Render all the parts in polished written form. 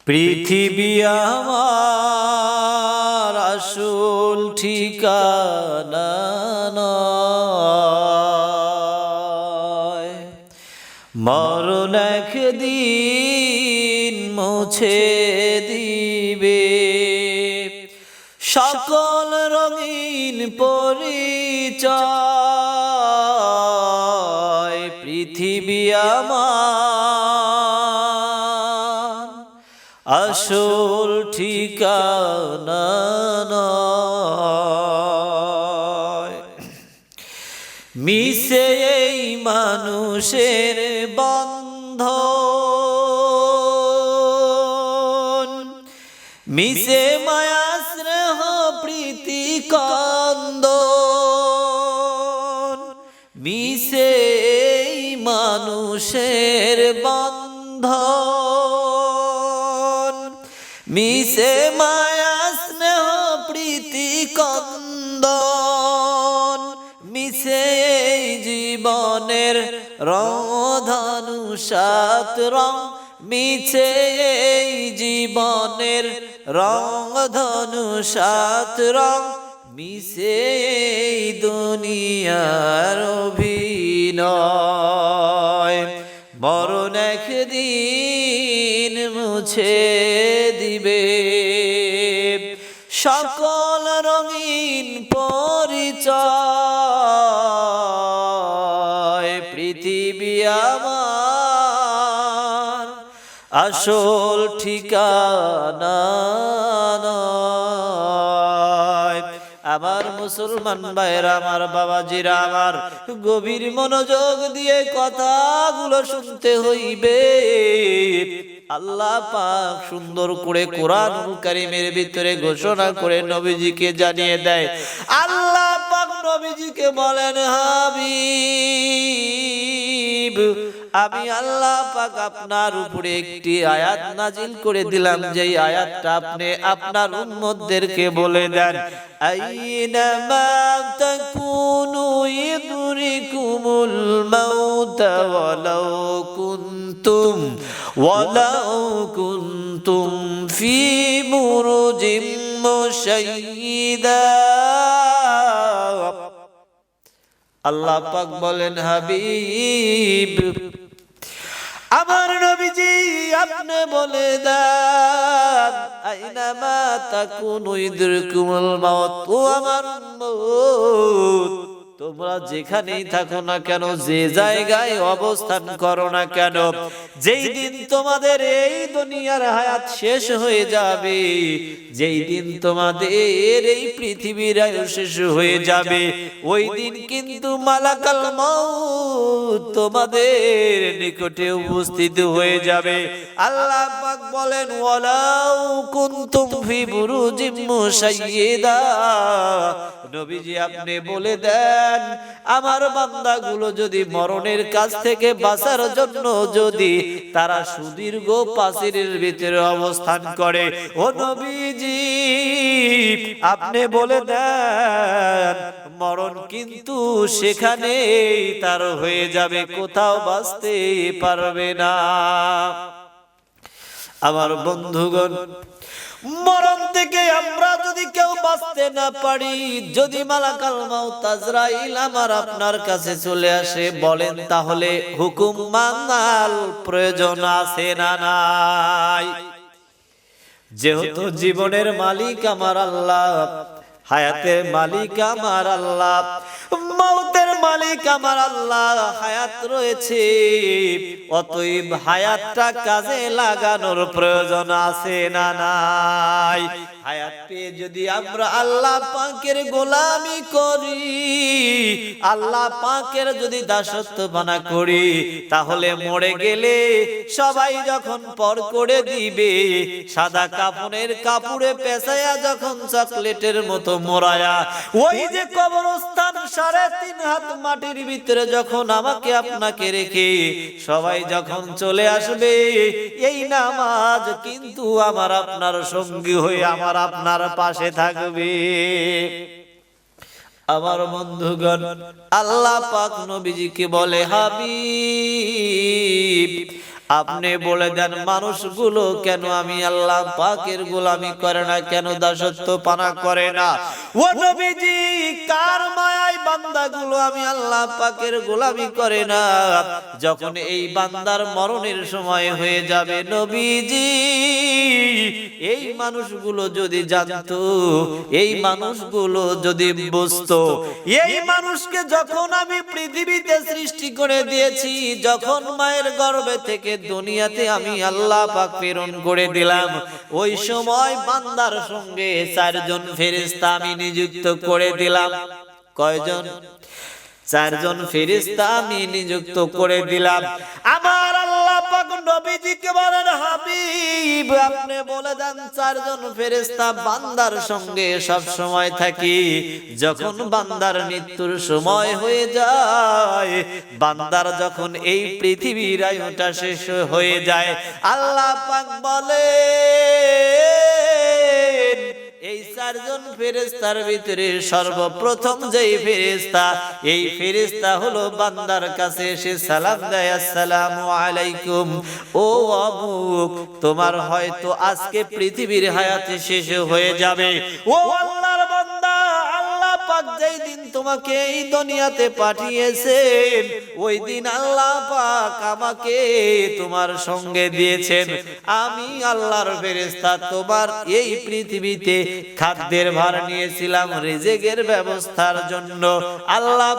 পৃথিবী আমার আসল ঠিকানা নয়, মরণ একদিন মুছে দিবে সকল রঙিন পরিচয়। পৃথিবী আমার আসল ঠিকানা নয়। মিশে এই মানুষের বন্ধন, মিশে মায়া স্নেহ প্রীতি কন্দন, মিশে এই মানুষের বন্ধন, মিশে মায়া স্নেহ প্রীতি কন্দন, মিশে এই জীবনের রংধনু সাত রং, মিছে এই জীবনের রংধনু সাত রং, মিশে এই দুনিয়ার অভিনয়। মরণ একদিন মুছে দিবে সকল রঙিন পরিচয়। পৃথিবী আমার আসল ঠিকানা নয়। আমার মুসলমান ভাইরা, আমার বাবাজিরা, আমার গভীর মনোযোগ দিয়ে কথাগুলো শুনতে হইবে। আল্লাহ পাক সুন্দর করে কোরআনুল কারীমের ভিতরে ঘোষণা করে নবীজিকে জানিয়ে দেয়। আল্লাহ পাক নবীজিকে বলেন, হাবিব, আমি আল্লাহ পাক আপনার উপরে একটি আয়াত নাজিল করে দিলাম, যেই আয়াতটা আপনি আপনার উম্মতদেরকে বলে দেন, আইনামা তাকুনু ইদরিকুমুল মাউত ওয়ালাউ কুনতুম ফি বুরুজিম মুশাইয়্যিদা। আল্লাহ পাক বলেন, হাবিব, আমার নবীজি আপনি বলে দেন, আইনামা তাকুনু ইদরিকুমুল মাউত, ও আমার উম্মত, তোমরা যেখানেই থাকো না কেন, যে জায়গায় অবস্থান করো না কেন, যেই দিন তোমাদের এই দুনিয়ার হায়াত শেষ হয়ে যাবে, যেই দিন তোমাদের এই পৃথিবীর আয়ু শেষ হয়ে যাবে, ওই দিন কিন্তু মালাকাল মউত তোমাদের নিকটে উপস্থিত হয়ে যাবে। আল্লাহ পাক বলেন, ওয়ালাউ কুনতুম ফি বুরুজিম মুশাইয়্যিদা। নবীজি আপনি বলে দেন, আমার বান্দাগুলো যদি মরণের কাছ থেকে বাঁচার জন্য যদি তারা সুদীর্ঘ প্রাচীরের ভিতরে অবস্থান করে, ও নবীজি আপনি বলে দেন, মরণ কিন্তু সেখানেই তার হয়ে যাবে, কোথাও বাঁচতে পারবে না। আমার বন্ধুগণ, মরণ থেকে আমরা যদি কেউ বাঁচতে না পারি, যদি মালাকাল মাউত আজরাইল আমার আপনার কাছে চলে আসে, বলেন তাহলে হুকুম মানার প্রয়োজন আছে না নাই? যেহেতু জীবনের মালিক আমার আল্লাহ, হায়াতের মালিক আমার আল্লাহ, মউতের মালিক আমার আল্লাহ, হায়াত রয়েছে, অতএব হায়াতটা কাজে লাগানোর প্রয়োজন আছে না নাই? হায়াত পেয়ে যদি আমরা আল্লাহ পাকের গোলামি করি, আল্লাহ পাকের যদি দাসত্ববানা করি, তাহলে মরে গেলে সবাই যখন পর করে দিবে, সাদা কাফনের কাপড়ে পেঁচায়া যখন চকলেটের মতো মোড়ায়া, ওই যে কবরস্থান 3.5 হাত মাটির ভিতরে যখন আমাকে আপনাকে রেখে সবাই যখন চলে আসবে, এই নামাজ কিন্তু আমার আপনার সঙ্গী হয়ে আমার আপনার পাশে থাকবে। আমার বন্ধুগণ, আল্লাহ পাক নবীজিকে বলে, হাবিব আপনি বলে দেন মানুষগুলো কেন আমি আল্লাহ পাকের গোলামি করে না, কেন দাসত্ব পানা করে না? ও নবীজি, কার মায়ায় বান্দাগুলো আমি আল্লাহ পাকের গোলামি করে না? যখন এই বান্দার মরণের সময় হয়ে যাবে নবীজি, এই মানুষগুলো যদি জানতো, এই মানুষগুলো যদি বুঝতো, এই মানুষকে যখন আমি পৃথিবীতে সৃষ্টি করে দিয়েছি, যখন মায়ের গর্ভে থেকে দুনিয়াতে আমি আল্লাহ পাক প্রেরণ করে দিলাম, ওই সময় বান্দার সঙ্গে 4 জন ফেরেশতা আমি নিযুক্ত করে দিলাম। কয়জন? 4 জন ফেরেশতা আমি নিযুক্ত করে দিলাম। আমার আল্লাহ পাক নবীজিকে বলেন, হাবিব আপনি বলে দেন 4 জন ফেরেশতা বান্দার সঙ্গে সব সময় থাকি। যখন বান্দার মৃত্যুর সময় হয়ে যায়, বান্দার যখন এই পৃথিবীর আয়ুটা শেষ হয়ে যায়, আল্লাহ পাক বলে এই 4 জন ফেরেশতার ভিতরে সর্বপ্রথম যেই ফেরেশতা, এই ফেরেশতা হলো বান্দার কাছে এসে সালাম দেয়, আসসালামু আলাইকুম, ও অমুক, তোমার হয়তো আজকে পৃথিবীর হায়াতে শেষ হয়ে যাবে। ও আল্লাহর বান্দা, আল্লাহ পাক যেই দিন তোমাকে এই দুনিয়াতে পাঠিয়েছেন, ওই দিন আল্লাহ পাক আমাকে তোমার সঙ্গে দিয়েছেন। আমি আল্লাহর ফেরেশতা তোমার এই পৃথিবীতে খাদ্যের ভার নিয়েছিলাম, রিজিকের ব্যবস্থার জন্য। আল্লাহ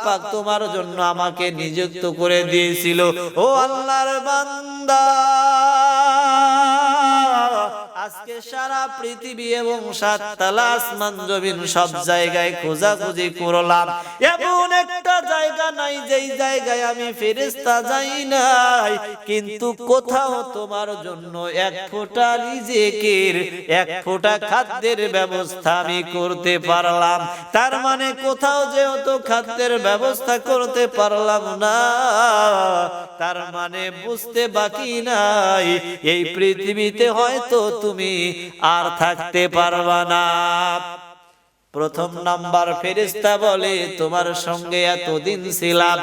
পাক তোমার জন্য আমাকে নিযুক্ত করে দিয়েছিল। ও আল্লাহর বান্দা, আজকে সারা পৃথিবী এবং 7 তলা আসমান জমিন সব জায়গায় খোঁজাখুঁজি করলাম, এমন একটা জায়গা নাই যেই জায়গায় আমি ফেরেশতা যাই নাই, কিন্তু কোথাও তোমার জন্য 1 ফোঁটা রিজিকের, 1 ফোঁটা খাদ্যের ব্যবস্থা আমি করতে পারলাম। তার মানে কোথাও যেহেতু খাদ্যের ব্যবস্থা করতে পারলাম না, তার মানে বুঝতে বাকি নাই এই পৃথিবীতে হয়তো তুমি আর থাকতে পারবা না। প্রথম নাম্বার ফেরেশতা বলে, তোমার সঙ্গে এতদিন ছিলাম,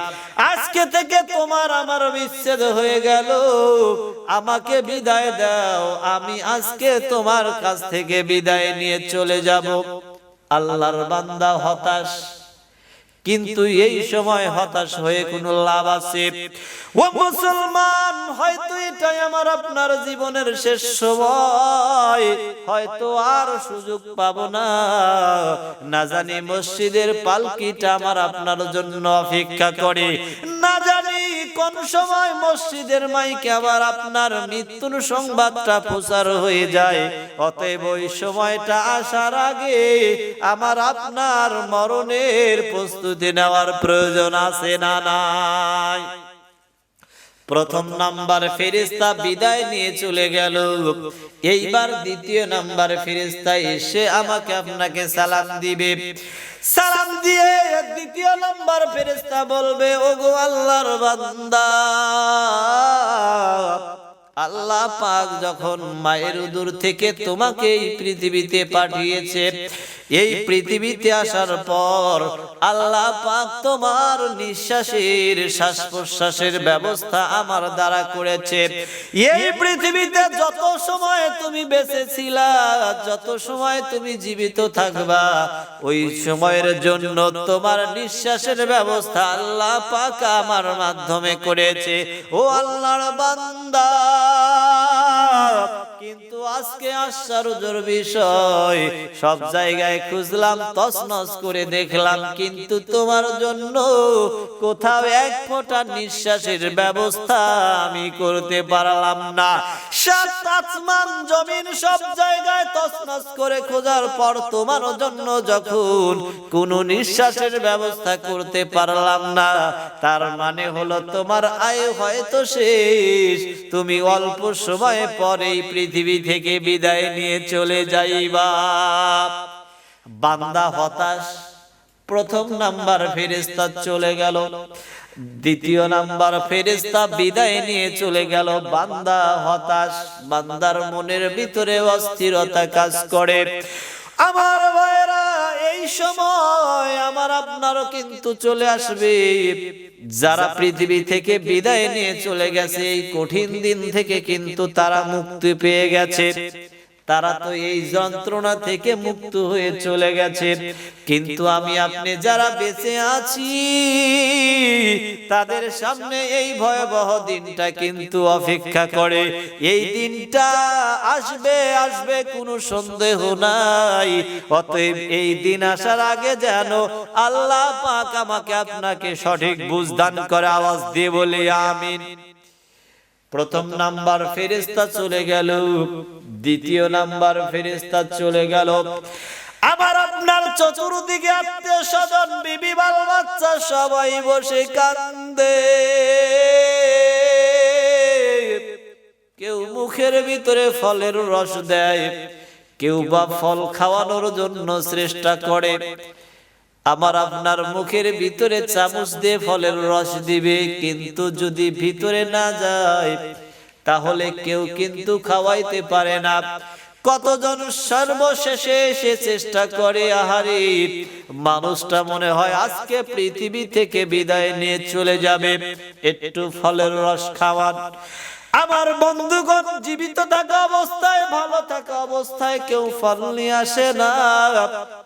আজকে থেকে তোমার আমার বিচ্ছেদ হয়ে গেল, আমাকে বিদায় দাও, আমি আজকে তোমার কাছ থেকে বিদায় নিয়ে চলে যাব। আল্লাহর বান্দা হতাশ, কিন্তু এই সময় হতাশ হয়ে কোনো লাভ আছে? ও মুসলমান, হয়তো এটাই আমার আপনার জীবনের শেষ সময়, হয়তো আর সুযোগ পাবো না। না জানি মসজিদের পালকিটা আমার আপনার জন্য অপেক্ষা করে, না জানি কোন সময় মসজিদের মাইকে আবার আপনার মৃত্যুর সংবাদটা প্রচার হয়ে যায়। অতএব ওই সময়টা আসার আগে আমার আপনার মরণের প্রস্তুতি নেওয়ার প্রয়োজন আছে না নাই? প্রথম নাম্বার ফেরেশতা বিদায় নিয়ে চলে গেল। এইবার দ্বিতীয় নাম্বার ফেরেশতা এসে আমাকে আপনাকে সালাম দিবে। সালাম দিয়ে দ্বিতীয় নাম্বার ফেরেশতা বলবে, ওগো আল্লাহর বান্দা, আল্লাহ পাক যখন মায়ের উদর থেকে তোমাকে এই পৃথিবীতে পাঠিয়েছে, এই পৃথিবীতে আসার পর আল্লাহ পাক তোমার নিঃশ্বাসের শ্বাস প্রশ্বাসের ব্যবস্থা আমার দ্বারা করেছে। এই পৃথিবীতে যত সময় তুমি বেঁচে ছিলা, যত সময় তুমি জীবিত থাকবা, ওই সময়ের জন্য তোমার নিঃশ্বাসের ব্যবস্থা আল্লাহ পাক আমার মাধ্যমে করেছে। ও আল্লাহর বান্দা, কিন্তু আজকে আশ্চর্যের বিষয়, সব জায়গায় খুঁজলাম, তছনছ করে দেখলাম, কিন্তু তোমার জন্য কোথাও 1 ফোঁটা নিঃশ্বাসের ব্যবস্থা আমি করতে পারলাম না। 7 আসমান জমিন সব জায়গায় তছনছ করে খোঁজার পর তোমার জন্য যখন কোনো নিঃশ্বাসের ব্যবস্থা করতে পারলাম না, তার মানে হলো তোমার আয়ু হয়তো শেষ, তুমি অল্প সময় পরেই পৃথিবী থেকে বিদায় নিয়ে চলে যাইবা। বান্দা হতাশ। প্রথম নাম্বার ফেরেশতা চলে গেল, দ্বিতীয় নাম্বার ফেরেশতা বিদায় নিয়ে চলে গেল, বান্দা হতাশ, বান্দার মনের ভিতরে অস্থিরতা কাজ করে। আমার ভাইরা, এই সময় আমার আপনারও কিন্তু চলে আসবে। যারা পৃথিবী থেকে বিদায় নিয়ে চলে গেছে এই কঠিন দিন থেকে কিন্তু তারা মুক্তি পেয়ে গেছে, তারা তো এই যন্ত্রণা থেকে মুক্ত হয়ে চলে গেছে। কিন্তু আমি আপনি যারা বেঁচে আছি তাদের সামনে এই ভয়াবহ দিনটা কিন্তু অপেক্ষা করে। এই দিনটা আসবে আসবে কোনো সন্দেহ নাই। অতএব এই দিন আসার আগে যেন আল্লাহ পাক আমাকে আপনাকে সঠিক বুঝ দান করে। আওয়াজ দিয়ে বলি আমিন। প্রথম নাম্বার ফেরেশতা চলে গেল, দ্বিতীয় নাম্বার ফেরেশতা চলে গেল। আমার আপনার চতুর্দিকে আত্মীয় স্বজন বিবি বাল বাচ্চা সবাই বসে কান্দে। কেউ মুখের ভিতরে ফলের রস দেয়, কেউ বা ফল খাওয়ানোর জন্য চেষ্টা করে। আমার আপনার মুখের ভিতরে চামচ দিয়ে ফলের রস দিবে, কিন্তু যদি ভিতরে না যায় তাহলে কেউ কিন্তু খাওয়াইতে পারে না। কতজন সর্বশেষে এসে চেষ্টা করে, আহারে মানুষটা মনে হয় আজকে পৃথিবী থেকে বিদায় নিয়ে চলে যাবে, একটু ফলের রস খাওয়ান। আমার বন্ধুগণ, জীবিত থাকা অবস্থায় ভালো থাকা অবস্থায় কেউ ফল নিয়ে আসে না,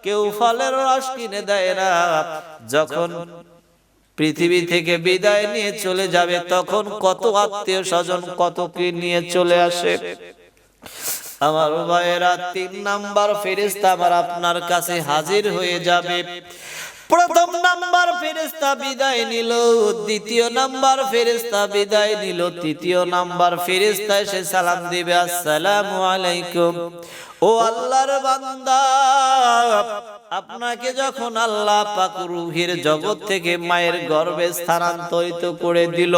কেউ ফলের রস কিনে দেয় না। যখন পৃথিবী থেকে বিদায় নিয়ে চলে যাবে তখন কত আত্মীয় স্বজন কত কি নিয়ে চলে আসে। আমার ভাইয়েরা, 3 নাম্বার ফেরেশতা আমার আপনার কাছে হাজির হয়ে যাবে। প্রথম নাম্বার ফেরেশতা বিদায় নিল, দ্বিতীয় নাম্বার ফেরেশতা বিদায় নিল, তৃতীয় নাম্বার ফেরেশতা এসে সালাম দিবে, আসসালামু আলাইকুম। ও আল্লাহর বান্দা, আপনাকে যখন আল্লাহ পাক রূহের জগৎ থেকে মায়ের গর্ভে স্থানান্তরিত করে দিল,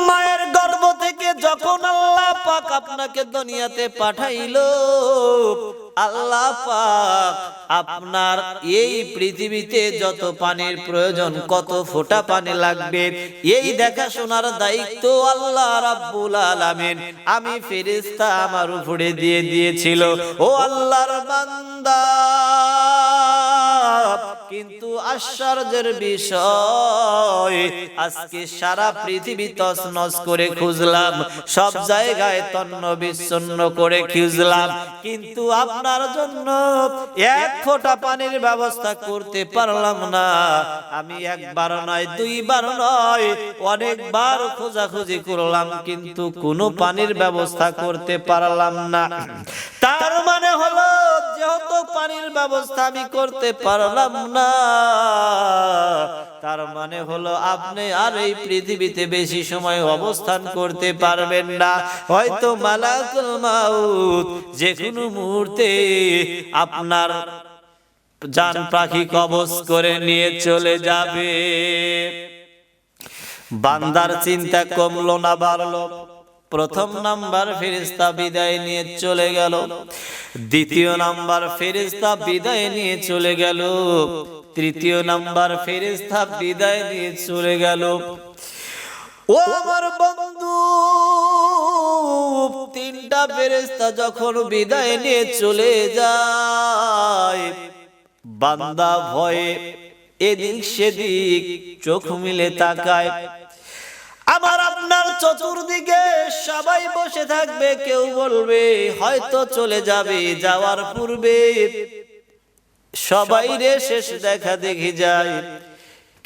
মায়ের গর্ভ থেকে যখন আল্লাহ পাক আপনাকে দুনিয়াতে পাঠাইলো, আল্লাহ পাক আপনার এই পৃথিবীতে যত পানির প্রয়োজন, কত ফোঁটা পানি লাগবে, এই দেখাশোনার দায়িত্ব আল্লাহ রাব্বুল আলামিন আমি ফেরেশতা আমার উপরে দিয়ে দিয়েছিল। ও আল্লাহর বান্দা, কিন্তু আশ্চর্যের বিষয়, আজকে সারা পৃথিবী তছনছ করে খুঁজলাম, সব জায়গায় তন্ন বিচ্ছিন্ন করে খুঁজলাম, কিন্তু আপনার জন্য এক ফোঁটা পানির ব্যবস্থা করতে পারলাম না। আমি একবার নয়, দুইবার নয়, অনেকবার খোঁজাখুঁজি করলাম, কিন্তু কোনো পানির ব্যবস্থা করতে পারলাম না। তার মানে হলো, যেহেতু পানির ব্যবস্থা আমি করতে পারলাম না, তার মানে হলো আপনি আর এই পৃথিবীতে বেশি সময় অবস্থান করতে পারবেন না। হয়তো মালাকুল মাউত যে কোনো মুহূর্তে আপনার জান পাখি কবজ করে নিয়ে চলে যাবে। বান্দার চিন্তা কমলো না বাড়লো? প্রথম নাম্বার ফেরেশতা বিদায় নিয়ে চলে গেল, দ্বিতীয় নাম্বার ফেরেশতা বিদায় নিয়ে চলে গেল, তৃতীয় নাম্বার ফেরেশতা বিদায় নিয়ে চলে গেল। ও আমার বন্ধু, 3টা ফেরেশতা যখন বিদায় নিয়ে চলে যায়, বান্দা ভয়ে এদিক সেদিক চোখ মিলে তাকায়। আমার আপনার চতুর্দিকে সবাই বসে থাকবে, কেউ বলবে হয়তো চলে যাবে, যাওয়ার পূর্বে সবাই রে শেষ দেখা দেখি যায়,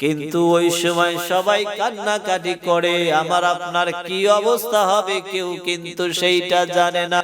কিন্তু ওই সময় সবাই কান্নাকাটি করে। আমার আপনার কি অবস্থা হবে কেউ কিন্তু সেইটা জানে না।